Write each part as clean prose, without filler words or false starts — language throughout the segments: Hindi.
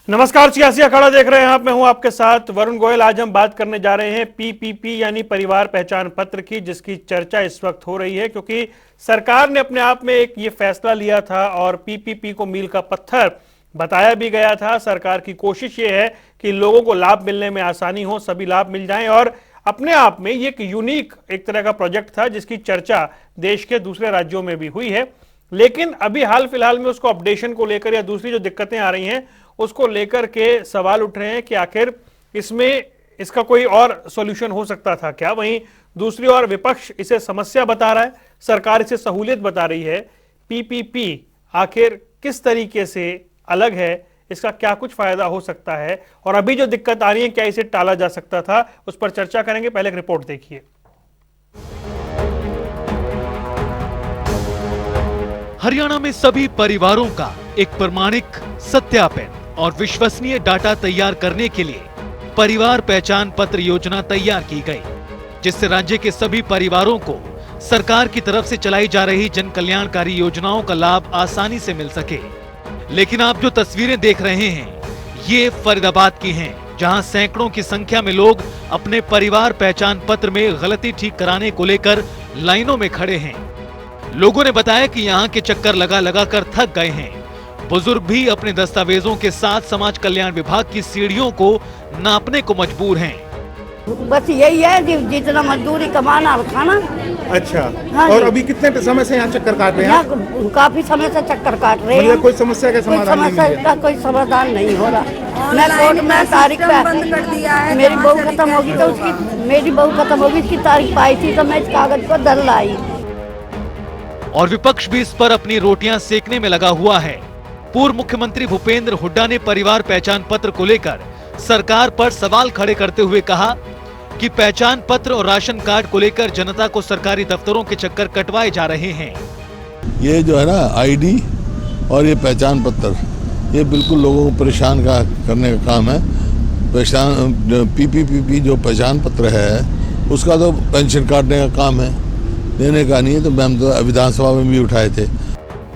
नमस्कार, सियासी अखाड़ा देख रहे हैं आप। मैं हूं आपके साथ वरुण गोयल। आज हम बात करने जा रहे हैं पीपीपी यानी परिवार पहचान पत्र की, जिसकी चर्चा इस वक्त हो रही है क्योंकि सरकार ने अपने आप में एक ये फैसला लिया था और पीपीपी को मील का पत्थर बताया भी गया था। सरकार की कोशिश ये है कि लोगों को लाभ मिलने में आसानी हो, सभी लाभ मिल जाएं और अपने आप में ये एक यूनिक एक तरह का प्रोजेक्ट था जिसकी चर्चा देश के दूसरे राज्यों में भी हुई है। लेकिन अभी हाल फिलहाल में उसको अपडेशन को लेकर या दूसरी जो दिक्कतें आ रही हैं उसको लेकर के सवाल उठ रहे हैं कि आखिर इसमें इसका कोई और सॉल्यूशन हो सकता था क्या। वहीं दूसरी ओर विपक्ष इसे समस्या बता रहा है, सरकार इसे सहूलियत बता रही है। पीपीपी आखिर किस तरीके से अलग है, इसका क्या कुछ फायदा हो सकता है और अभी जो दिक्कत आ रही है क्या इसे टाला जा सकता था, उस पर चर्चा करेंगे। पहले एक रिपोर्ट देखिए। हरियाणा में सभी परिवारों का एक प्रमाणिक सत्यापन और विश्वसनीय डाटा तैयार करने के लिए परिवार पहचान पत्र योजना तैयार की गई, जिससे राज्य के सभी परिवारों को सरकार की तरफ से चलाई जा रही जन कल्याणकारी योजनाओं का लाभ आसानी से मिल सके। लेकिन आप जो तस्वीरें देख रहे हैं ये फरीदाबाद की हैं, जहां सैकड़ों की संख्या में लोग अपने परिवार पहचान पत्र में गलती ठीक कराने को लेकर लाइनों में खड़े हैं। लोगों ने बताया कि यहाँ के चक्कर लगा लगा कर थक गए हैं। बुजुर्ग भी अपने दस्तावेजों के साथ समाज कल्याण विभाग की सीढ़ियों को नापने को मजबूर हैं। बस यही है कि जितना मजदूरी कमाना और खाना। अच्छा। हाँ, और अभी कितने समय से यहाँ चक्कर काट रहे हैं? यहाँ काफी समय से चक्कर काट रहे हैं। कोई समस्या का समाधान नहीं है? का कोई समाधान नहीं हो रहा। मैं कोर्ट में तारीख बंद कर दिया है। मेरी बहू खत्म होगी तो उसकी तारीख पाई थी तो मैं इस कागज को दल लाई। और विपक्ष भी इस पर अपनी रोटियां सेकने में लगा हुआ है। पूर्व मुख्यमंत्री भूपेंद्र हुड्डा ने परिवार पहचान पत्र को लेकर सरकार पर सवाल खड़े करते हुए कहा कि पहचान पत्र और राशन कार्ड को लेकर जनता को सरकारी दफ्तरों के चक्कर कटवाए जा रहे हैं। ये जो है ना आईडी और ये पहचान पत्र, ये बिल्कुल लोगों को परेशान करने का काम है। पीपीपी जो पहचान पत्र है उसका तो पेंशन काटने का काम है, देने का नहीं है। तो हम तो विधानसभा में भी उठाए थे।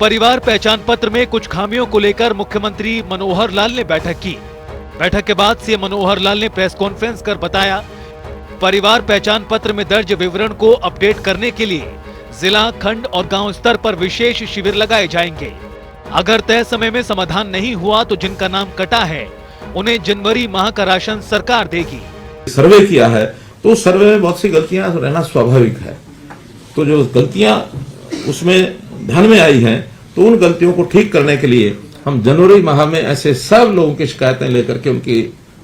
परिवार पहचान पत्र में कुछ खामियों को लेकर मुख्यमंत्री मनोहर लाल ने बैठक की। बैठक के बाद सीएम मनोहर लाल ने प्रेस कॉन्फ्रेंस कर बताया, परिवार पहचान पत्र में दर्ज विवरण को अपडेट करने के लिए जिला, खंड और गांव स्तर पर विशेष शिविर लगाए जाएंगे। अगर तय समय में समाधान नहीं हुआ तो जिनका नाम कटा है उन्हें जनवरी माह का राशन सरकार देगी। सर्वे किया है तो सर्वे में बहुत सी गलतियां रहना स्वाभाविक है, तो जो गलतियां उसमें ध्यान में आई हैं तो उन गलतियों को ठीक करने के लिए हम जनवरी माह में ऐसे सब लोगों की शिकायतें लेकर के उनकी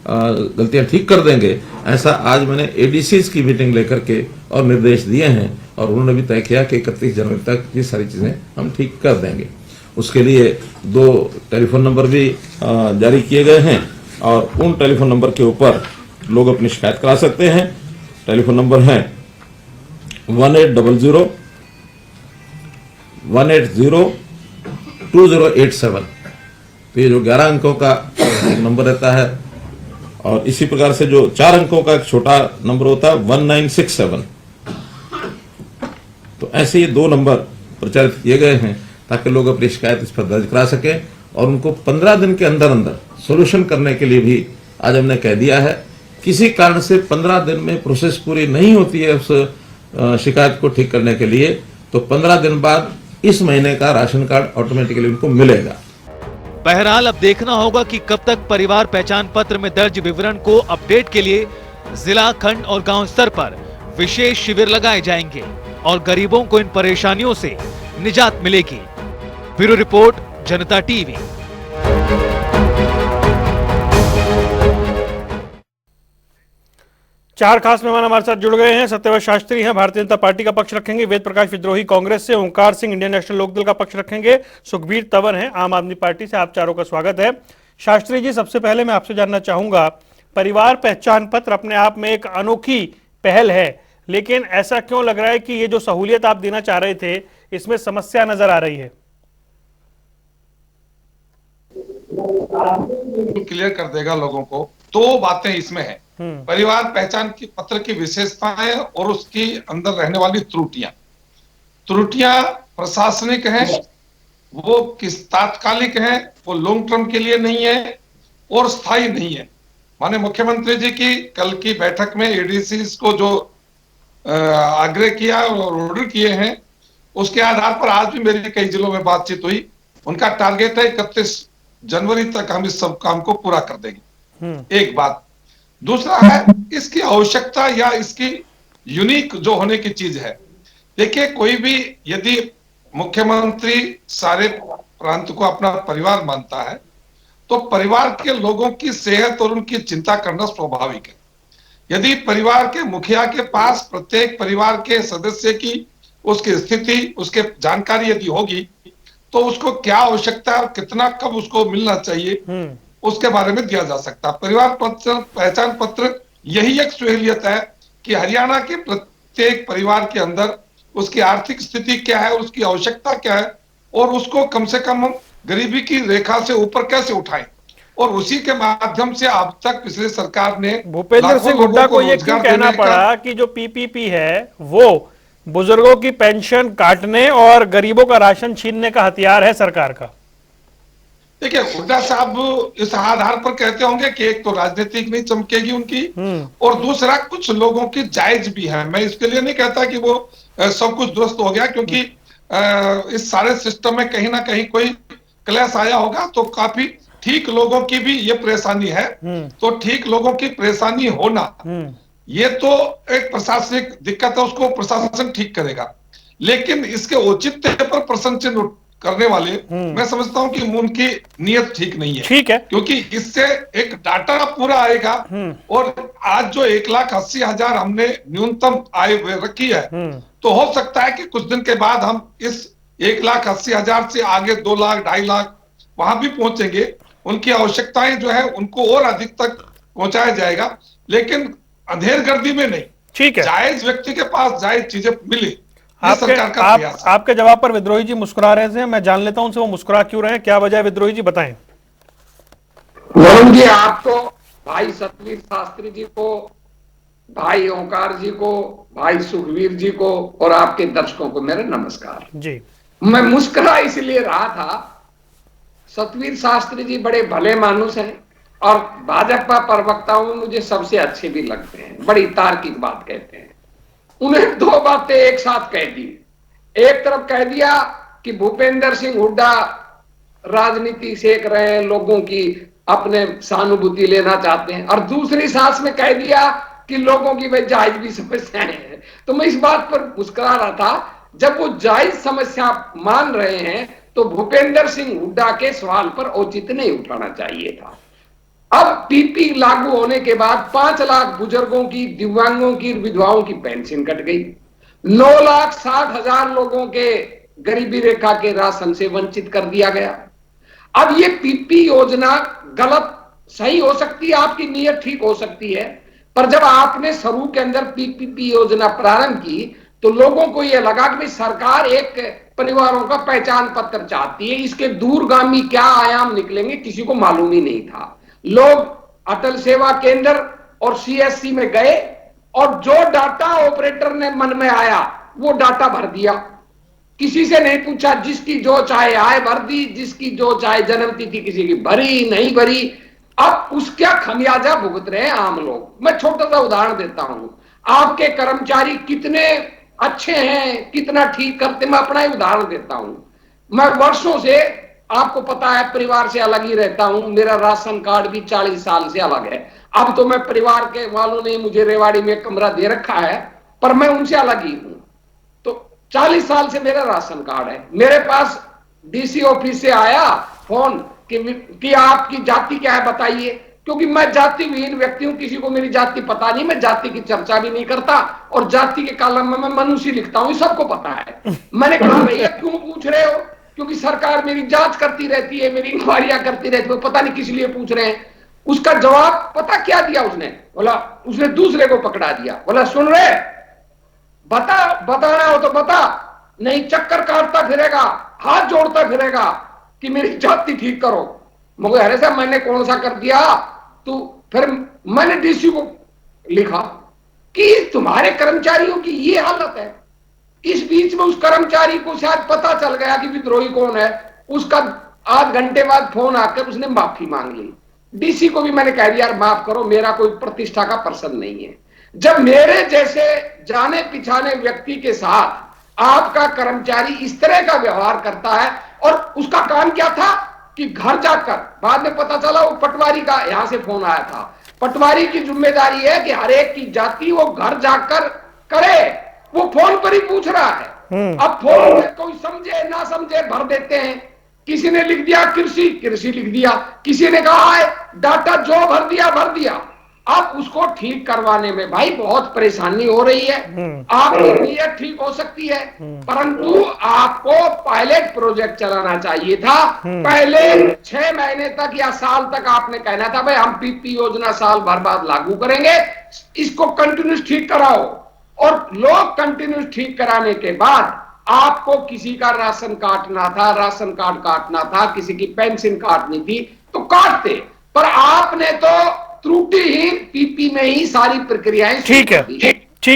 गलतियां ठीक कर देंगे। ऐसा आज मैंने एडीसीज की मीटिंग लेकर के और निर्देश दिए हैं और उन्होंने भी तय किया कि 31 जनवरी तक ये सारी चीजें हम ठीक कर देंगे। उसके लिए 2 टेलीफोन नंबर भी जारी किए गए हैं और उन टेलीफोन नंबर के ऊपर लोग अपनी शिकायत करा सकते हैं। टेलीफोन नंबर है 1800 180 2087। तो ये जो 11 अंकों का नंबर रहता है और इसी प्रकार से जो 4 अंकों का एक छोटा नंबर होता है 1967। तो ऐसे ये 2 नंबर प्रचारित किए गए हैं ताकि लोग अपनी शिकायत इस पर दर्ज करा सकें और उनको 15 दिन के अंदर अंदर सोल्यूशन करने के लिए भी आज हमने कह दिया है। किसी कारण से 15 दिन में प्रोसेस पूरी नहीं होती है उस शिकायत को ठीक करने के लिए, तो 15 दिन बाद इस महीने का राशन कार्ड ऑटोमेटिकली उनको मिलेगा। बहरहाल अब देखना होगा कि कब तक परिवार पहचान पत्र में दर्ज विवरण को अपडेट के लिए जिला, खंड और गांव स्तर पर विशेष शिविर लगाए जाएंगे और गरीबों को इन परेशानियों से निजात मिलेगी। ब्यूरो रिपोर्ट, जनता टीवी। चार खास मेहमान हमारे साथ जुड़ गए हैं। सत्यव्रत शास्त्री हैं, भारतीय जनता पार्टी का पक्ष रखेंगे। वेद प्रकाश विद्रोही कांग्रेस से, ओंकार सिंह इंडियन नेशनल लोकदल का पक्ष रखेंगे। सुखबीर तंवर हैं आम आदमी पार्टी से। आप चारों का स्वागत है। शास्त्री जी, सबसे पहले मैं आपसे जानना चाहूंगा, परिवार पहचान पत्र अपने आप में एक अनोखी पहल है, लेकिन ऐसा क्यों लग रहा है कि ये जो सहूलियत आप देना चाह रहे थे इसमें समस्या नजर आ रही है? क्लियर कर देगा लोगों को। 2 बातें इसमें है, परिवार पहचान की पत्र की विशेषताएं और उसकी अंदर रहने वाली त्रुटियां प्रशासनिक हैं, वो किस तात्कालिक हैं, वो लॉन्ग टर्म के लिए नहीं है, और स्थायी नहीं है। माननीय मुख्यमंत्री जी की कल की बैठक में एडीसीज को जो आग्रह किया और ऑर्डर किए हैं, उसके आधार पर आज भी मेरी कई जिलों में बातचीत हुई। उनका टारगेट है 31 जनवरी तक हम इस सब काम को पूरा कर देंगे। एक बात। दूसरा है इसकी आवश्यकता या इसकी यूनिक जो होने की चीज है। देखिए, कोई भी यदि मुख्यमंत्री सारे प्रांत को अपना परिवार मानता है तो परिवार के लोगों की सेहत और उनकी चिंता करना स्वाभाविक है। यदि परिवार के मुखिया के पास प्रत्येक परिवार के सदस्य की उसकी स्थिति, उसके जानकारी यदि होगी तो उसको क्या आवश्यकता है और कितना कब उसको मिलना चाहिए उसके बारे में दिया जा सकता है। परिवार पहचान पत्र यही एक सहूलियत है कि हरियाणा के प्रत्येक परिवार के अंदर उसकी आर्थिक स्थिति क्या है, उसकी आवश्यकता क्या है और उसको कम से कम हम गरीबी की रेखा से ऊपर कैसे उठाएं। और उसी के माध्यम से अब तक पिछली सरकार ने भूपेंद्र सिंह हुड्डा को ये क्यों कहना पड़ा कि जो पीपीपी है वो बुजुर्गों की पेंशन काटने और गरीबों का राशन छीनने का हथियार है सरकार का? देखिए, हुड्डा साहब इस आधार पर कहते होंगे कि एक तो राजनीतिक नहीं चमकेगी उनकी और दूसरा कुछ लोगों की जायज भी है। मैं इसके लिए नहीं कहता कि वो सब कुछ दुरुस्त हो गया, क्योंकि इस सारे सिस्टम में कहीं ना कहीं कोई क्लैश आया होगा। तो काफी ठीक लोगों की भी ये परेशानी है। तो ठीक लोगों की परेशानी होना ये तो एक प्रशासनिक दिक्कत है, उसको प्रशासन ठीक करेगा। लेकिन इसके औचित्य पर प्रश्न चिन्ह करने वाले मैं समझता हूं कि उनकी नीयत ठीक नहीं है। ठीक है, क्योंकि इससे एक डाटा पूरा आएगा और आज जो 1,80,000 हमने न्यूनतम आय रखी है तो हो सकता है कि कुछ दिन के बाद हम इस 1,80,000 से आगे 2 लाख 2.5 लाख वहां भी पहुंचेंगे। उनकी आवश्यकताएं जो है उनको और अधिक तक पहुंचाया जाएगा, लेकिन अंधेर गर्दी में नहीं। ठीक है, जायज व्यक्ति के पास जायज चीजें मिले, सरकार का प्रयास है। आपके जवाब पर विद्रोही जी मुस्कुरा रहे थे, मैं जान लेता हूं उनसे वो मुस्कुरा क्यों रहे हैं, क्या वजह है? विद्रोही जी बताएं। वरुण जी, आपको, भाई सतवीर शास्त्री जी को, भाई ओंकार जी को, भाई सुखवीर जी को और आपके दर्शकों को मेरा नमस्कार जी। मैं मुस्कुरा इसलिए रहा था, सतवीर शास्त्री जी बड़े भले मानुस हैं और भाजपा प्रवक्ताओं में मुझे सबसे अच्छे भी लगते हैं, बड़ी तार्किक बात कहते हैं। उन्हें 2 बातें एक साथ कह दी। एक तरफ कह दिया कि भूपेंद्र सिंह हुड्डा राजनीति सेक रहे हैं, लोगों की अपने सहानुभूति लेना चाहते हैं, और दूसरी सांस में कह दिया कि लोगों की वे जायज भी समस्याएं हैं। तो मैं इस बात पर मुस्कुरा रहा था, जब वो जायज समस्या मान रहे हैं तो भूपेंद्र सिंह हुड्डा के सवाल पर औचित्य नहीं उठाना चाहिए था। अब पीपी लागू होने के बाद 5 लाख बुजुर्गों की, दिव्यांगों की, विधवाओं की पेंशन कट गई। 9,60,000 लोगों के गरीबी रेखा के राशन से वंचित कर दिया गया। अब ये पीपी योजना गलत सही हो सकती है, आपकी नीयत ठीक हो सकती है, पर जब आपने शुरू के अंदर पीपीपी योजना प्रारंभ की तो लोगों को यह लगा कि सरकार एक परिवारों का पहचान पत्र चाहती है। इसके दूरगामी क्या आयाम निकलेंगे किसी को मालूम ही नहीं था। लोग अटल सेवा केंद्र और सीएससी में गए और जो डाटा ऑपरेटर ने मन में आया वो डाटा भर दिया, किसी से नहीं पूछा, जिसकी जो चाहे आय भर दी, जिसकी जो चाहे जन्म तिथि किसी की भरी नहीं भरी। अब उसका खमियाजा भुगत रहे हैं आम लोग। मैं छोटा सा उदाहरण देता हूं, आपके कर्मचारी कितने अच्छे हैं, कितना ठीक करते, मैं अपना ही उदाहरण देता हूं। मैं वर्षों से, आपको पता है, परिवार से अलग ही रहता हूं। मेरा राशन कार्ड भी 40 साल से अलग है। अब तो मैं परिवार के वालों ने मुझे रेवाड़ी में कमरा दे रखा है, पर मैं उनसे अलग ही हूं। तो 40 साल से मेरा राशन कार्ड है। मेरे पास डीसी ऑफिस से आया फोन कि आपकी जाति क्या है बताइए, क्योंकि मैं जाति विहीन व्यक्ति हूं, किसी को मेरी जाति पता नहीं, मैं जाति की चर्चा भी नहीं करता और जाति के कॉलम में मैं मनुष्य लिखता हूं, सबको पता है। मैंने कहा भैया क्यों पूछ रहे हो, क्योंकि सरकार मेरी जांच करती रहती है, मेरी इंक्वायरियां करती रहती है, पता नहीं किस लिए पूछ रहे हैं। उसका जवाब पता क्या दिया उसने? बोला, उसने दूसरे को पकड़ा दिया, बोला सुन रहे, बताना हो तो बता, नहीं चक्कर काटता फिरेगा, हाथ जोड़ता फिरेगा कि मेरी जाति ठीक करो। मगर अरे साहब मैंने कौन सा कर दिया? तो फिर मैंने डीसी को लिखा कि तुम्हारे कर्मचारियों की ये हालत है। इस बीच में उस कर्मचारी को शायद पता चल गया कि विद्रोही कौन है। उसका आध घंटे बाद फोन आकर उसने माफी मांग ली। डीसी को भी मैंने कह दिया, यार माफ करो, मेरा कोई प्रतिष्ठा का प्रश्न नहीं है। जब मेरे जैसे जाने पिछाने व्यक्ति के साथ आपका कर्मचारी इस तरह का व्यवहार करता है, और उसका काम क्या था कि घर जाकर, बाद में पता चला वो पटवारी का यहां से फोन आया था, पटवारी की जिम्मेदारी है कि हर एक की जाति वो घर जाकर करे, वो फोन पर ही पूछ रहा है। अब फोन में कोई समझे ना समझे भर देते हैं। किसी ने लिख दिया कृषि, कृषि लिख दिया, किसी ने कहा है डाटा, जो भर दिया। अब उसको ठीक करवाने में भाई बहुत परेशानी हो रही है। आपकी नीयत ठीक हो सकती है, परंतु आपको पायलट प्रोजेक्ट चलाना चाहिए था। पहले 6 महीने तक या साल तक आपने कहना था भाई हम पीपी योजना साल भर बाद लागू करेंगे, इसको कंटिन्यूस ठीक कराओ। और लोग कंटिन्यूस ठीक कराने के बाद आपको किसी का राशन काटना था, राशन कार्ड काटना था, किसी की पेंशन काटनी थी तो काटते, पर आपने तो त्रुटिहीन पीपी में ही सारी प्रक्रियाएं। ठीक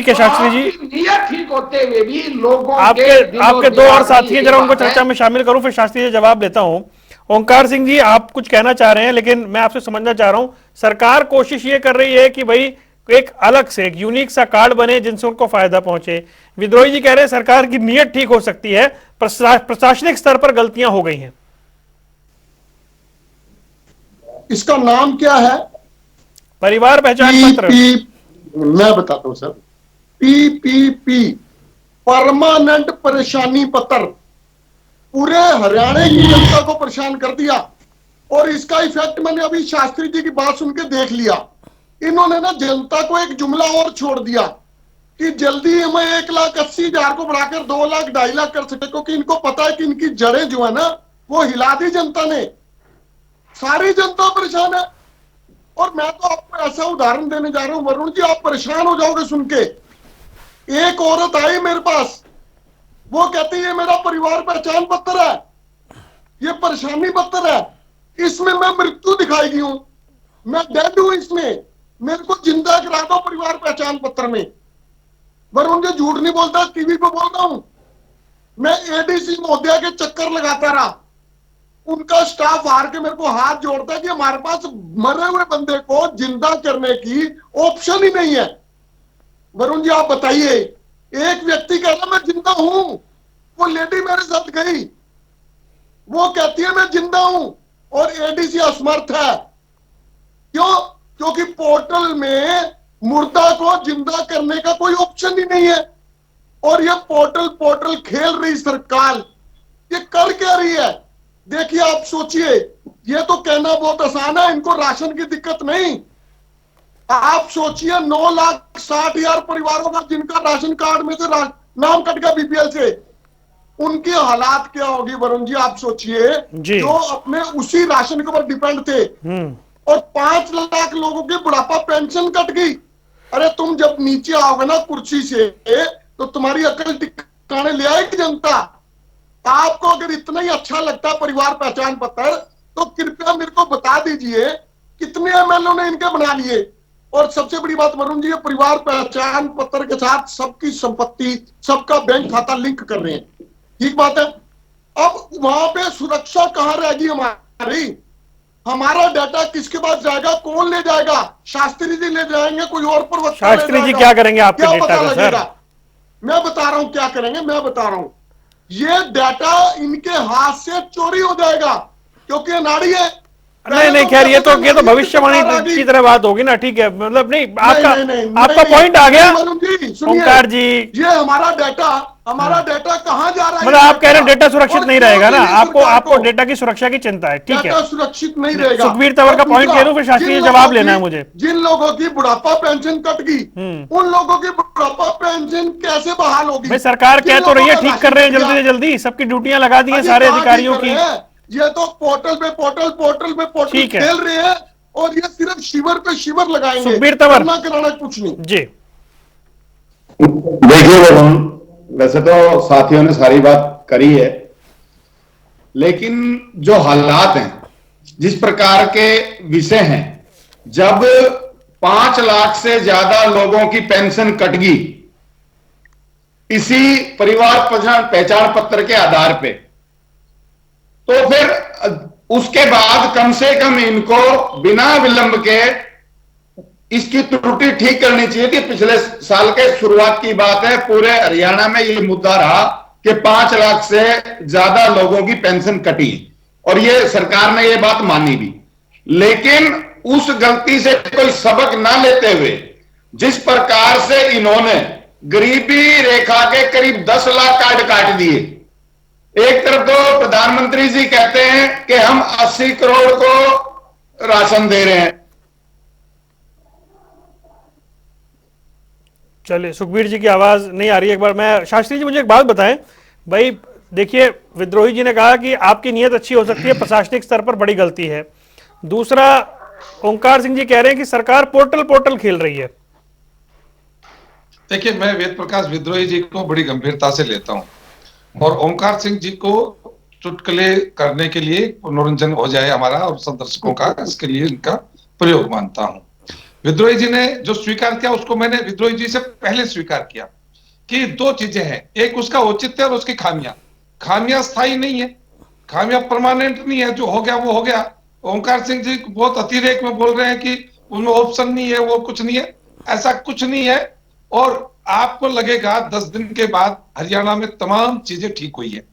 है शास्त्री जी, नियत ठीक होते हुए भी लोगों आपके 2 और साथी हैं, जरा उनको चर्चा में शामिल करूं, फिर शास्त्री जी जवाब लेता हूं। ओंकार सिंह जी, आप कुछ कहना चाह रहे हैं, लेकिन मैं आपसे समझना चाह रहा हूं, सरकार कोशिश ये कर रही है कि भाई एक अलग से एक यूनिक सा कार्ड बने जिनसे उनको फायदा पहुंचे। विद्रोही जी कह रहे हैं सरकार की नीयत ठीक हो सकती है, प्रशासनिक स्तर पर गलतियां हो गई हैं। इसका नाम क्या है? परिवार पहचान पत्र। मैं बताता हूं सर, पीपीपी, परमानेंट परेशानी पत्र, पूरे हरियाणा की जनता को परेशान कर दिया। और इसका इफेक्ट मैंने अभी शास्त्री जी की बात सुन के देख लिया। इन्होंने ना जनता को एक जुमला और छोड़ दिया कि जल्दी हमें 1,80,000 को बढ़ाकर 2 लाख 2.5 लाख कर सके, क्योंकि इनको पता है कि इनकी जड़ें जो है ना वो हिला दी जनता ने। सारी जनता परेशान है। और मैं तो आपको ऐसा उदाहरण देने जा रहा हूं वरुण जी, आप परेशान हो जाओगे सुन के। एक औरत आई मेरे पास, वो कहती है मेरा परिवार पहचान पत्र है, ये परेशानी पत्र है, इसमें मैं मृत्यु दिखाई गई हूं, मैं डेड हूं, इसमें मेरे को जिंदा करा दो परिवार पहचान पत्र में। वरुण जी झूठ नहीं बोलता, टीवी पे बोल रहा हूं। मैं एडीसी महोदया के चक्कर लगाता रहा, उनका स्टाफ हार के मेरे को हाथ जोड़ता है कि हमारे पास मरे हुए बंदे को जिंदा करने की ऑप्शन ही नहीं है। वरुण जी आप बताइए, एक व्यक्ति कह रहा मैं जिंदा हूं, वो लेडी मेरे साथ गई, वो कहती है मैं जिंदा हूं, और एडीसी असमर्थ है। क्यों? क्योंकि पोर्टल में मुर्दा को जिंदा करने का कोई ऑप्शन ही नहीं है। और ये पोर्टल खेल रही सरकार, ये कर क्या रही है? देखिए आप सोचिए, ये तो कहना बहुत आसान है, इनको राशन की दिक्कत नहीं। आप सोचिए 9,60,000 परिवारों का जिनका राशन कार्ड में से नाम कट गया बीपीएल से, उनकी हालात क्या होगी वरुण जी? आप सोचिए, जो अपने उसी राशन के ऊपर डिपेंड थे, और 5 लाख लोगों की बुढ़ापा पेंशन कट गई। अरे तुम जब नीचे आओगे ना कुर्सी से, तो तुम्हारी अकल टिकाने ले आएगी जनता। आपको अगर इतना ही अच्छा लगता है परिवार पहचान पत्र, तो कृपया मेरे को बता दीजिए कितने एमएलए ने इनके बना लिए। और सबसे बड़ी बात वरुण जी, परिवार पहचान पत्र के साथ सबकी संपत्ति, सबका बैंक खाता लिंक कर रहे हैं, ठीक बात है। अब वहां पे सुरक्षा कहां रहेगी हमारी? हमारा डाटा किसके पास जाएगा? कौन ले जाएगा? शास्त्री जी ले जाएंगे, कोई और प्रवक्ता? शास्त्री जी क्या करेंगे आपके डेटा का सर? मैं बता रहा हूं क्या करेंगे, मैं बता रहा हूं। ये डाटा इनके हाथ से चोरी हो जाएगा, क्योंकि नाड़ी है। नहीं खैर, ये तो भविष्यवाणी की तरह बात होगी ना, ठीक है, मतलब नहीं, आपका पॉइंट आ गया ओंकार जी। ये हमारा डाटा कहां जा रहा है? मतलब आप कह रहे हैं डेटा सुरक्षित नहीं रहेगा ना, आपको डेटा की सुरक्षा की चिंता है, ठीक है, सुरक्षित नहीं रहेगा। सुखबीर तंवर का पॉइंट ले लूं, फिर शास्त्री जवाब लेना है मुझे। जिन लोगों की बुढ़ापा पेंशन कट गई, उन लोगों की बुढ़ापा पेंशन कैसे बहाल होगी? भाई सरकार कह तो रही है ठीक कर रहे हैं जल्दी से जल्दी, सबकी ड्यूटियां लगा दी हैं सारे अधिकारियों की। ये तो पोर्टल पे पोर्टल खेल रहे हैं, और ये सिर्फ शिविर पे शिविर लगाएंगे, सुखबीर तंवर कराना कुछ नहीं। जी देखिए वरुण, वैसे तो साथियों ने सारी बात करी है, लेकिन जो हालात हैं, जिस प्रकार के विषय हैं, जब 5 लाख से ज्यादा लोगों की पेंशन कट गई इसी परिवार पहचान पत्र के आधार पे, तो फिर उसके बाद कम से कम इनको बिना विलंब के इसकी त्रुटि ठीक करनी चाहिए कि पिछले साल के शुरुआत की बात है, पूरे हरियाणा में ये मुद्दा रहा कि 5 लाख से ज्यादा लोगों की पेंशन कटी और ये सरकार ने ये बात मानी भी। लेकिन उस गलती से कोई सबक ना लेते हुए जिस प्रकार से इन्होंने गरीबी रेखा के करीब 10 लाख कार्ड काट दिए। एक तरफ तो प्रधानमंत्री जी कहते हैं कि हम 80 करोड़ को राशन दे रहे हैं। चलिए, सुखबीर जी की आवाज नहीं आ रही है। एक बार मैं, शास्त्री जी मुझे एक बात बताएं भाई, देखिए विद्रोही जी ने कहा कि आपकी नीयत अच्छी हो सकती है, प्रशासनिक स्तर पर बड़ी गलती है। दूसरा, ओंकार सिंह जी कह रहे हैं कि सरकार पोर्टल खेल रही है। देखिए, मैं वेद प्रकाश विद्रोही जी को बड़ी गंभीरता से लेता हूं और ओंकार सिंह जी को चुटकुले करने के लिए मनोरंजन हो जाए हमारा और संदर्शकों का, इसके लिए इनका प्रयोग मानता हूं। विद्रोही जी ने जो स्वीकार किया उसको मैंने विद्रोही जी से पहले स्वीकार किया कि 2 चीजें हैं, एक उसका औचित्य और उसकी खामियां। खामियां स्थायी नहीं है, खामियां परमानेंट नहीं है, जो हो गया वो हो गया। ओंकार सिंह जी बहुत अतिरेक में बोल रहे हैं कि उनमें ऑप्शन नहीं है, वो कुछ नहीं है, ऐसा कुछ नहीं है। और आपको लगेगा 10 दिन के बाद हरियाणा में तमाम चीजें ठीक हुई है।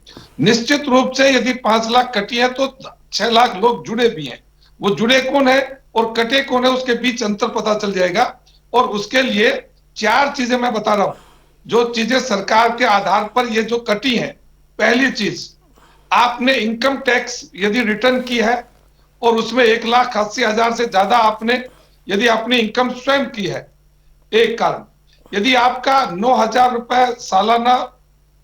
निश्चित रूप से यदि 5 लाख कटी है तो 6 लाख लोग जुड़े भी हैं। वो जुड़े कौन है और कटे कौन है, उसके बीच अंतर पता चल जाएगा। और उसके लिए 4 चीजें मैं बता रहा हूं, जो चीजें सरकार के आधार पर ये जो कटी है। पहली चीज, आपने इनकम टैक्स यदि रिटर्न की है और उसमें 1,80,000 से ज्यादा आपने यदि अपनी इनकम स्वयं की है, एक कारण। यदि आपका 9,000 रुपए सालाना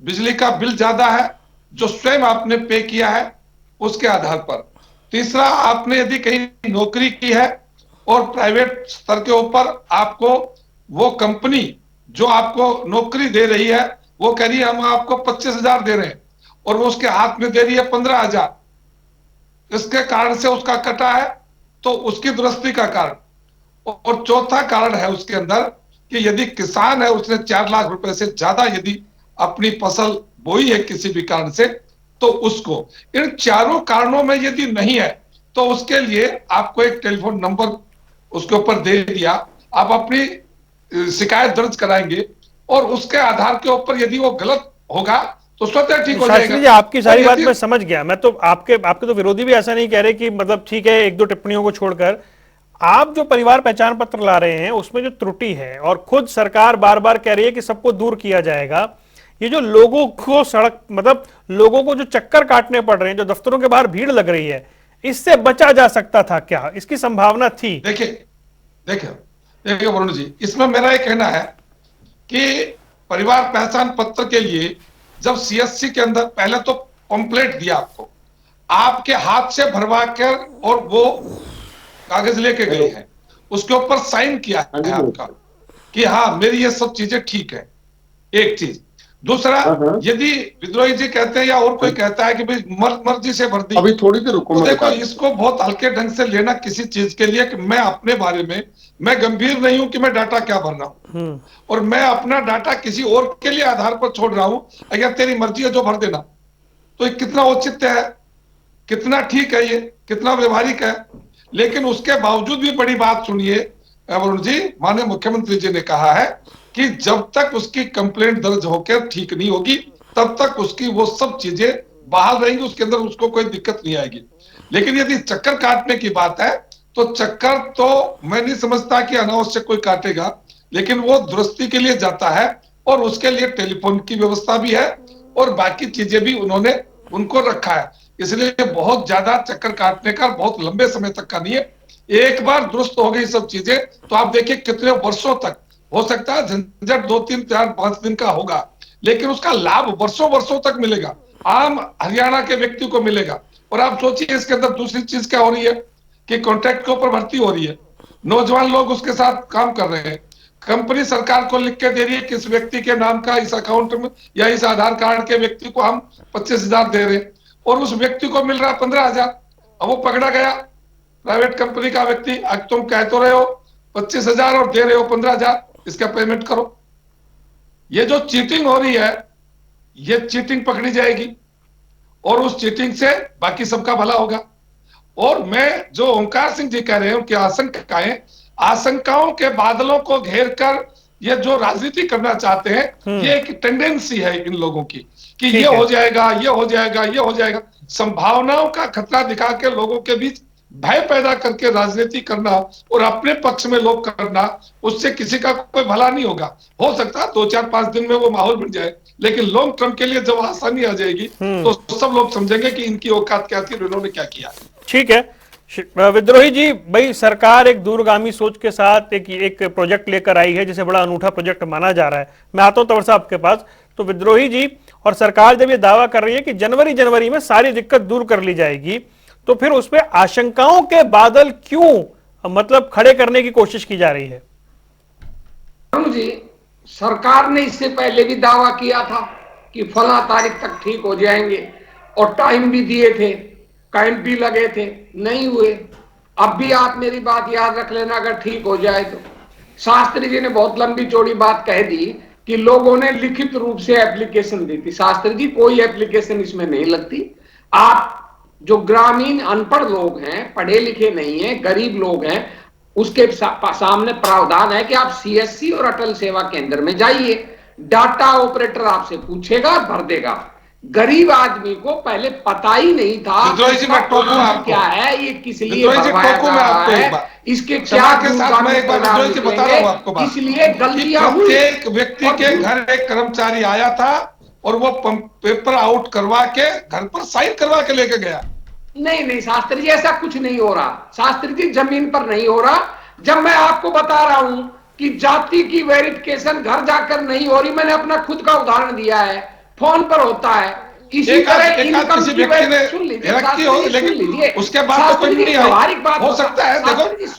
बिजली का बिल ज्यादा है जो स्वयं आपने पे किया है, उसके आधार पर। तीसरा, आपने यदि कहीं नौकरी की है और प्राइवेट स्तर के ऊपर आपको वो कंपनी जो आपको नौकरी दे रही है वो कह रही है हम आपको 25,000 दे रहे हैं और वो उसके हाथ में दे रही है 15,000, इसके कारण से उसका कटा है, तो उसकी दुरुस्ती का कारण। और चौथा कारण है उसके अंदर कि यदि किसान है, उसने 4 लाख रुपए से ज्यादा यदि अपनी फसल बोई है किसी भी कारण से, तो उसको इन 4 कारणों में यदि नहीं है तो उसके लिए आपको एक टेलीफोन नंबर उसके ऊपर दे दिया, आप अपनी शिकायत दर्ज कराएंगे और उसके आधार के ऊपर यदि वो गलत होगा तो स्वतः ठीक हो जाएगा। जी, आपकी सारी बात मैं समझ गया। मैं तो आपके तो विरोधी भी ऐसा नहीं कह रहे कि मतलब ठीक है 1-2 टिप्पणियों को छोड़कर, आप जो परिवार पहचान पत्र ला रहे हैं उसमें जो त्रुटि है और खुद सरकार बार बार कह रही है कि सबको दूर किया जाएगा, ये जो लोगों को सड़क मतलब लोगों को जो चक्कर काटने पड़ रहे हैं, जो दफ्तरों के बाहर भीड़ लग रही है, इससे बचा जा सकता था क्या? इसकी संभावना थी? देखिए वरुण जी, इसमें मेरा ये कहना है कि परिवार पहचान पत्र के लिए जब सीएससी के अंदर पहले तो पंपलेट दिया, आपके हाथ से भरवा कर और वो कागज लेके गए हैं, उसके ऊपर साइन किया है आपका कि हाँ मेरी ये सब चीजें ठीक है, एक चीज। दूसरा, यदि विद्रोही जी कहते हैं या और कोई कहता है कि भाई मर्जी से भर दी, अभी थोड़ी देर रुको, तो देखो इसको बहुत हल्के ढंग से लेना किसी चीज के लिए कि मैं अपने बारे में मैं गंभीर नहीं हूं कि मैं डाटा क्या भर रहा हूं और मैं अपना डाटा किसी और के लिए आधार पर छोड़ रहा हूं। अगर तेरी मर्जी है जो भर देना, तो ये कितना औचित्य है, कितना ठीक है, ये कितना व्यवहारिक है। लेकिन उसके बावजूद भी बड़ी बात सुनिए वरुण जी, माननीय मुख्यमंत्री जी ने कहा है कि जब तक उसकी कंप्लेंट दर्ज होकर ठीक नहीं होगी तब तक उसकी वो सब चीजें बहाल रहेंगी, उसके अंदर उसको कोई दिक्कत नहीं आएगी। लेकिन यदि चक्कर काटने की बात है तो चक्कर तो मैं नहीं समझता कि अनावश्यक कोई काटेगा, लेकिन वो दुरुस्ती के लिए जाता है और उसके लिए टेलीफोन की व्यवस्था भी है और बाकी चीजें भी उन्होंने उनको रखा है। इसलिए बहुत ज्यादा चक्कर काटने का बहुत लंबे समय तक का नहीं है। एक बार दुरुस्त हो गई सब चीजें तो आप देखिए कितने वर्षों तक, हो सकता है झंझट 2, 3, 4, 5 दिन का होगा, लेकिन उसका लाभ वर्षों वर्षों तक मिलेगा, आम हरियाणा के व्यक्ति को मिलेगा। और आप सोचिए इसके अंदर दूसरी चीज क्या हो रही है कि कॉन्ट्रैक्ट के ऊपर भर्ती हो रही है, नौजवान लोग उसके साथ काम कर रहे हैं, कंपनी सरकार को लिख के दे रही है कि इस व्यक्ति के नाम का इस अकाउंट में या इस आधार कार्ड के व्यक्ति को हम 25,000 दे रहे हैं और उस व्यक्ति को मिल रहा है 15,000। अब वो पकड़ा गया प्राइवेट कंपनी का व्यक्ति, आज तुम कह तो रहे हो 25,000 और दे रहे हो 15,000, इसका पेमेंट करो। ये जो चीटिंग हो रही है ये चीटिंग पकड़ी जाएगी और उस चीटिंग से बाकी सबका भला होगा। और मैं जो ओंकार सिंह जी कह रहे हैं उनकी आशंकाओं के बादलों को घेर कर ये जो राजनीति करना चाहते हैं, ये एक टेंडेंसी है इन लोगों की कि ये हो जाएगा, ये हो जाएगा, ये हो जाएगा। संभावनाओं का खतरा दिखा के लोगों के बीच भय पैदा करके राजनीति करना और अपने पक्ष में लोग करना, उससे किसी का कोई भला नहीं होगा। हो सकता है 2-4-5 दिन में वो माहौल बन जाए, लेकिन लॉन्ग टर्म के लिए जब आसानी आ जाएगी तो सब लोग समझेंगे कि इनकी औकात क्या थी और इन्होंने क्या किया। ठीक है विद्रोही जी, भाई सरकार एक दूरगामी सोच के साथ एक प्रोजेक्ट लेकर आई है जिसे बड़ा अनूठा प्रोजेक्ट माना जा रहा है। मैं आता हूं तंवर साहब के पास। तो विद्रोही जी, और सरकार जब ये दावा कर रही है कि जनवरी में सारी दिक्कत दूर कर ली जाएगी, तो फिर उसमें आशंकाओं के बादल क्यों मतलब खड़े करने की कोशिश की जा रही है? जी, सरकार ने इससे पहले भी दावा किया था कि फला तारीख तक ठीक हो जाएंगे और टाइम भी दिए थे, कैंप भी लगे थे, नहीं हुए। अब भी आप मेरी बात याद रख लेना, अगर ठीक हो जाए तो। शास्त्री जी ने बहुत लंबी चौड़ी बात कह दी कि लोगों ने लिखित रूप से एप्लीकेशन दी थी। शास्त्री जी, कोई एप्लीकेशन इसमें नहीं लगती। आप जो ग्रामीण अनपढ़ लोग हैं, पढ़े लिखे नहीं हैं, गरीब लोग हैं, उसके सामने प्रावधान है कि आप सीएससी और अटल सेवा केंद्र में जाइए, डाटा ऑपरेटर आपसे पूछेगा, भर देगा। गरीब आदमी को पहले पता ही नहीं था क्या है, ये किस लिए भरवाया जा रहा है, इसके क्या बता रहा हूं आपको। इसलिए गलतियां हुई। एक व्यक्ति के घर एक कर्मचारी आया था और वो पेपर आउट करवा के घर पर साइन करवा के लेके गया। नहीं शास्त्री जी, ऐसा कुछ नहीं हो रहा। शास्त्री जी, जमीन पर नहीं हो रहा। जब मैं आपको बता रहा हूं कि जाति की वेरिफिकेशन घर जाकर नहीं हो रही, मैंने अपना खुद का उदाहरण दिया है, फोन पर होता है। इसी तरह इनकम की सुन लीजिए, उसके बाद तो कोई नहीं व्यवहारिक बात हो सकता है।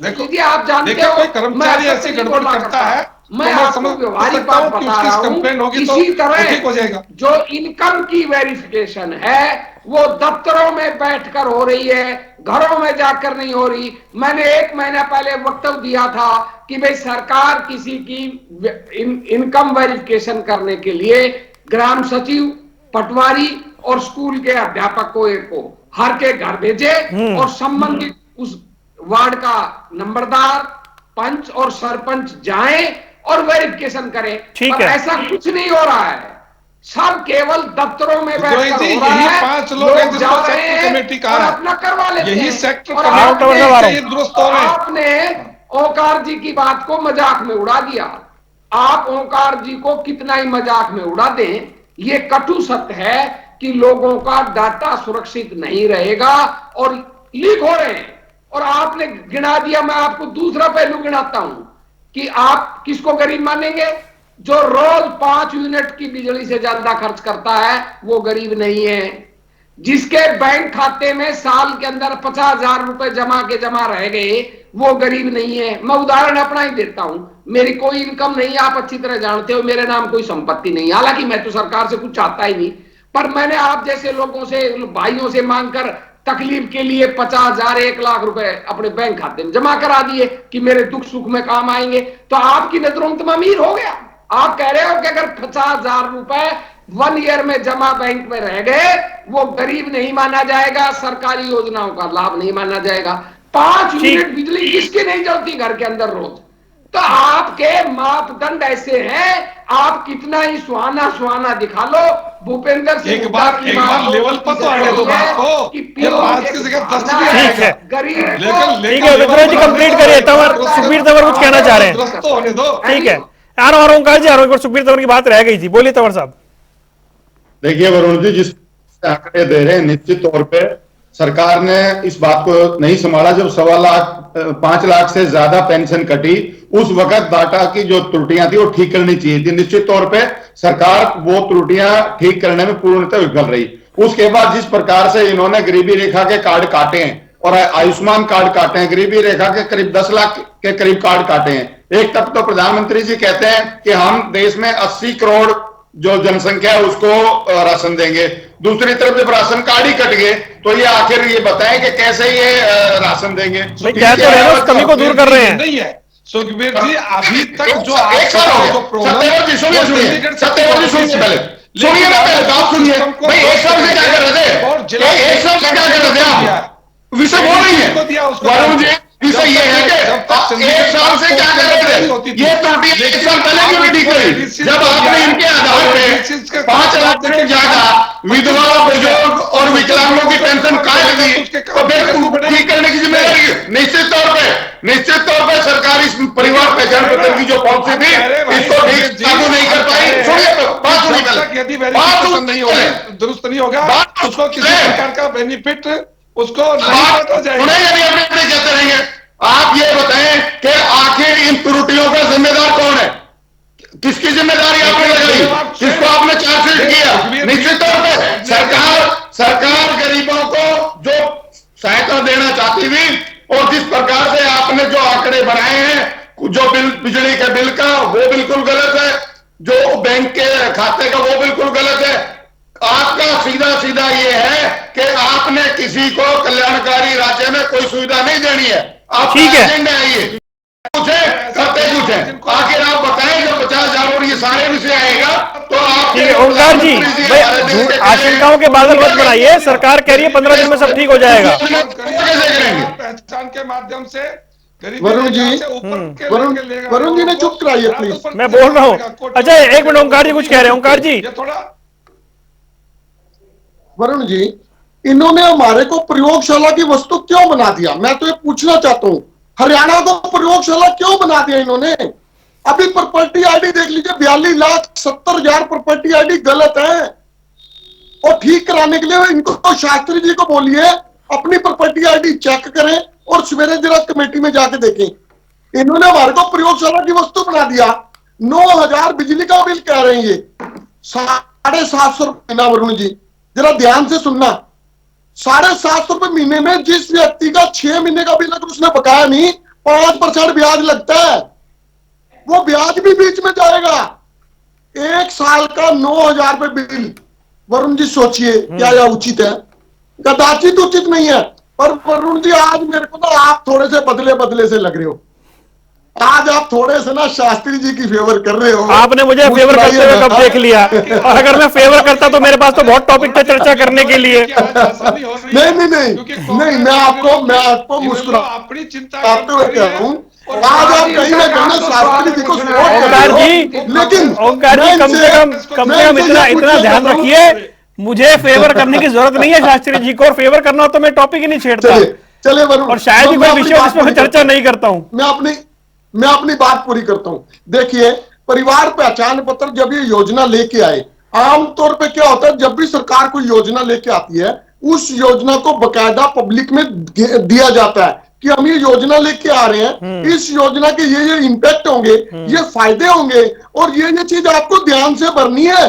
देखो आप जानते हो, कोई कर्मचारी ऐसी गड़बड़ करता है, मैं आपको व्यवहारिक बात बता रहा हूं। इसी तरह जो इनकम की वेरिफिकेशन है वो दफ्तरों में बैठकर हो रही है, घरों में जाकर नहीं हो रही। मैंने 1 महीना पहले वक्तव्य दिया था कि भाई सरकार किसी की इनकम वेरिफिकेशन करने के लिए ग्राम सचिव, पटवारी और स्कूल के अध्यापक को एक को हर के घर भेजे और संबंधित उस वार्ड का नंबरदार, पंच और सरपंच जाएं और वेरिफिकेशन करें। पर ऐसा कुछ नहीं हो रहा है, सब केवल दफ्तरों में बैठकर हो रहा है। 5 लोग जा रहे हैं कमेटी का अपना करवा लेते हैं। यही सेक्टर आपने ओंकार जी की बात को मजाक में उड़ा दिया। आप ओंकार जी को कितना ही मजाक में उड़ा दें, ये कटु सत्य है कि लोगों का डाटा सुरक्षित नहीं रहेगा और लीक हो रहे हैं। और आपने गिना दिया, मैं आपको दूसरा पहलू गिनाता हूं कि आप किसको गरीब मानेंगे? जो रोज 5 यूनिट की बिजली से ज्यादा खर्च करता है वो गरीब नहीं है। जिसके बैंक खाते में साल के अंदर 50,000 रुपए जमा रह गए वो गरीब नहीं है। मैं उदाहरण अपना ही देता हूं, मेरी कोई इनकम नहीं, आप अच्छी तरह जानते हो, मेरे नाम कोई संपत्ति नहीं, हालांकि मैं तो सरकार से कुछ चाहता ही नहीं, पर मैंने आप जैसे लोगों से, भाइयों से मांगकर तकलीफ के लिए 50,000 1 लाख रुपए अपने बैंक खाते में जमा करा दिए कि मेरे दुख सुख में काम आएंगे। तो आपकी नजरों में तो अमीर हो गया। आप कह रहे हो कि अगर 50,000 रुपए 1 ईयर में जमा बैंक में रह गए वो गरीब नहीं माना जाएगा, सरकारी योजनाओं का लाभ नहीं माना जाएगा। 5 यूनिट बिजली किसकी नहीं जलती घर के अंदर रोज? तो आपके मापदंड ऐसे हैं, आप कितना ही सुहाना दिखा लो। भूपेंद्र सिंह एक बार लेवल पर तो आने दो बात को कि 5 की जगह 10 भी आएगा। गरीब ठीक है विद्रोही जी, कंप्लीट करिए। सुखबीर तंवर कुछ कहना चाह रहे हैं? होने दो, ठीक है। आ रहा हूं ओंकार जी, आ रहा हूं। सुखबीर तंवर की बात रह गई थी, बोलिए तंवर साहब। देखिए वरुण जी, जिस आंकड़े दे रहे हैं, निश्चित तौर पे सरकार ने इस बात को नहीं संभाला। जब 5 लाख से ज्यादा पेंशन कटी, उस वक्त डाटा की जो त्रुटियां थी वो ठीक करनी चाहिए थी। निश्चित तौर पे सरकार वो त्रुटियां ठीक करने में पूर्णतः विफल रही। उसके बाद जिस प्रकार से इन्होंने गरीबी रेखा के कार्ड काटे हैं और आयुष्मान कार्ड काटे हैं, गरीबी रेखा के करीब 10 लाख के करीब कार्ड काटे हैं। एक तक तो प्रधानमंत्री जी कहते हैं कि हम देश में 80 करोड़ जो जनसंख्या है उसको राशन देंगे, दूसरी तरफ जब राशन कार्ड ही कट गए तो ये आखिर ये बताएं कि कैसे ये राशन देंगे। क्या तो है, उस कमी को दूर कर रहे हैं। नहीं है सुखबीर जी, अभी तक जो एक साल हो गया। सत्यवर जी सुनिए पहले, सुनिए ना पहले बात सुनिए भाई। एक साल में क्या कर रहे थे? एक साल में क्या कर रहे थे आप? विषय वो नहीं है वरुण जी। विषय ये है कि 1 साल से क्या कर रहे थे, ये त्रुटि 1 साल पहले क्यों नहीं ठीक करी? जब आपने इनके आधार पे 5 लाख से ज्यादा विधवा, बुजुर्ग और विकलांगों की पेंशन काट दी, तो फिर ठीक करने की जिम्मेदारी निश्चित तौर पर सरकार इस परिवार पहचान पत्र की जो पॉलिसी थी इसको ठीक लागू नहीं कर पाई। सुनिए तो बात सुनिए पहले, यदि वेरिफिकेशन नहीं होगा, दुरुस्त नहीं होगा, उसको किसी प्रकार का बेनिफिट उसको नहीं पता जाएगा। अपने कहते रहेंगे। आप ये बताएं कि आखिर इन त्रुटियों का जिम्मेदार कौन है? किसकी जिम्मेदारी आपने लगाई? किसको आपने चार्जशीट किया? निश्चित तौर पर सरकार गरीबों को जो सहायता देना चाहती थी, और जिस प्रकार से आपने जो आंकड़े बनाए हैं, जो बिजली के बिल का वो बिल्कुल गलत है, जो बैंक के खाते का वो बिल्कुल गलत है। आपका सीधा ये है कि आपने किसी को कल्याणकारी राज्य में कोई सुविधा नहीं देनी है। आप ठीक है, एजेंडा है ये, कुछ है करते कुछ है। आखिर आप बताएं जब 50,000 और ये सारे विषय आएगा तो आप। ओंकार जी, भाई आशंकाओं के बादल मत बनाइए। सरकार कह रही है 15 दिन में सब ठीक हो जाएगा। पहचान के माध्यम से वरुण जी ने चुप कराइए प्लीज, मैं बोल रहा हूँ। अच्छा 1 मिनट, ओंकार जी कुछ कह रहे हैं। ओंकार जी, वरुण जी, इन्होंने हमारे को प्रयोगशाला की वस्तु क्यों बना दिया? मैं तो ये पूछना चाहता हूँ, हरियाणा को प्रयोगशाला क्यों बना दिया इन्होंने? अभी प्रॉपर्टी आईडी देख लीजिए, 42,70,000 प्रॉपर्टी आईडी गलत है। और ठीक कराने के लिए इनको तो शास्त्री जी को बोलिए अपनी प्रॉपर्टी आईडी चेक करें और सवेरे जरा कमेटी में जाके देखें। इन्होंने हमारे को प्रयोगशाला की वस्तु बना दिया। 9,000 बिजली का बिल कह रहे हैं, ये 750 रुपये। वरुण जी जरा ध्यान से सुनना, 750 रुपये महीने में जिस व्यक्ति का 6 महीने का बिल अगर उसने बकाया नहीं, 5% ब्याज लगता है, वो ब्याज भी बीच में जाएगा। 1 साल का 9,000 रुपये बिल, वरुण जी सोचिए क्या यह उचित है? कदाचित उचित नहीं है। पर वरुण जी आज मेरे को ना आप थोड़े से बदले से लग रहे हो। आज आप थोड़े से ना शास्त्री जी की फेवर कर रहे हो। आपने मुझे फेवर करते हुए कब देख लिया? और अगर मैं फेवर करता तो मेरे पास तो बहुत टॉपिक थे चर्चा करने के लिए। नहीं, मैं आपको मुस्कुरा अपनी चिंता कह रहा हूँ। आज आप कहीं ना कहीं शास्त्री जी को सपोर्ट कर रहे हो, लेकिन ओंकार जी कम से कम इतना ध्यान रखिए, मुझे फेवर करने की जरूरत नहीं है शास्त्री जी को, और फेवर करना हो तो मैं टॉपिक ही नहीं छेड़ता। चले वरुण, और शायद ही कोई विषय जिसमें मैं चर्चा नहीं करता हूँ। मैं अपनी बात पूरी करता हूं। देखिए, परिवार पहचान पत्र जब ये योजना लेके आए, आमतौर पे क्या होता है, जब भी सरकार कोई योजना लेके आती है, उस योजना को बकायदा पब्लिक में दिया जाता है कि हम ये योजना लेके आ रहे हैं, इस योजना के ये इंपैक्ट होंगे, ये फायदे होंगे, और ये चीज आपको ध्यान से भरनी है।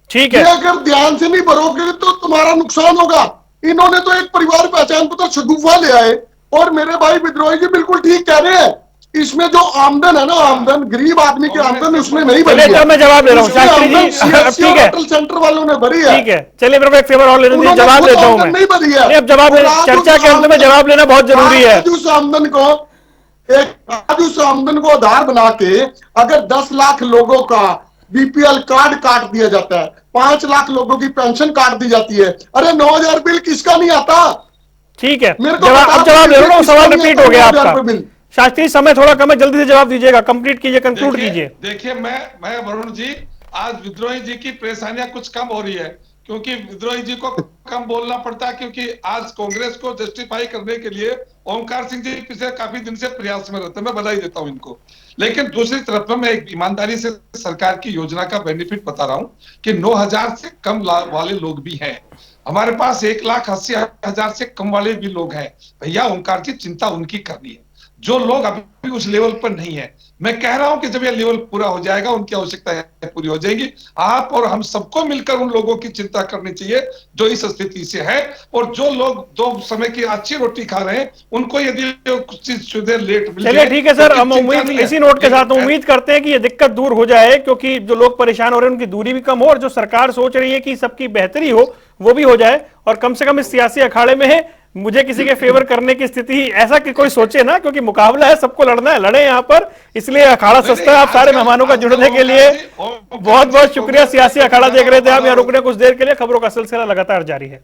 ठीक है, अगर ध्यान से नहीं भरोगे तो तुम्हारा नुकसान होगा। इन्होंने तो एक परिवार पहचान पत्र शगुफा ले आए, और मेरे भाई विद्रोही जी बिल्कुल ठीक कह रहे हैं, इसमें जो आमदन है ना, आमदन गरीब आदमी की आमदन उसमें नहीं भरी है। मैं जवाब दे रहा हूँ शास्त्री जी, ठीक है, होटल सेंटर वालों ने भरी है। ठीक है, चलिए मेरे को एक फेवर और लेने दीजिए, जवाब देता हूँ मैं। नहीं भरी है, अब जवाब, चर्चा के अंत में जवाब लेना बहुत जरूरी है। उस आमदन को आधार बना के अगर 10 लाख लोगों का बीपीएल कार्ड काट दिया जाता है, 5 लाख लोगों की पेंशन काट दी जाती है, अरे 9,000 बिल किसका नहीं आता? ठीक है, अब जवाब दे रहा हूँ, सवाल रिपीट हो गया आपका। शास्त्री समय थोड़ा कम है, जल्दी से जवाब दीजिएगा, कंप्लीट कीजिए, कंक्लूड कीजिए। देखिए मैं वरुण जी, आज विद्रोही जी की परेशानियां कुछ कम हो रही है, क्योंकि विद्रोही जी को कम बोलना पड़ता है, क्योंकि आज कांग्रेस को जस्टिफाई करने के लिए ओंकार सिंह जी पिछले काफी दिन से प्रयास में रहते हैं, मैं बधाई देता हूं इनको। लेकिन दूसरी तरफ में मैं एक ईमानदारी से सरकार की योजना का बेनिफिट बता रहा हूं कि 9,000 से कम वाले लोग भी हैं, हमारे पास 1,80,000 से कम वाले भी लोग हैं। भैया ओंकार जी, चिंता उनकी करनी है जो लोग अभी उस लेवल पर नहीं है। मैं कह रहा हूं कि जब यह लेवल पूरा हो जाएगा, उनकी आवश्यकताएं पूरी हो जाएंगी। आप और हम सबको मिलकर उन लोगों की चिंता करनी चाहिए जो इस स्थिति से है, और जो लोग 2 समय की अच्छी रोटी खा रहे हैं, उनको यदि कुछ चीज लेट मिल जाए। चलिए ठीक है सर, हम उम्मीद इसी नोट के साथ उम्मीद करते हैं कि ये दिक्कत दूर हो जाए, क्योंकि जो लोग परेशान हो रहे हैं उनकी दूरी भी कम हो, और जो सरकार सोच रही है कि सबकी बेहतरी हो वो भी हो जाए। और कम से कम इस सियासी अखाड़े में है, मुझे किसी के फेवर करने की स्थिति ऐसा कि कोई सोचे ना, क्योंकि मुकाबला है, सबको लड़ना है, लड़े यहाँ पर, इसलिए अखाड़ा सस्ता है। आप सारे मेहमानों का जुड़ने के लिए बहुत बहुत शुक्रिया। सियासी अखाड़ा देख रहे थे आप, यहाँ रुकने कुछ देर के लिए। खबरों का सिलसिला लगातार जारी है।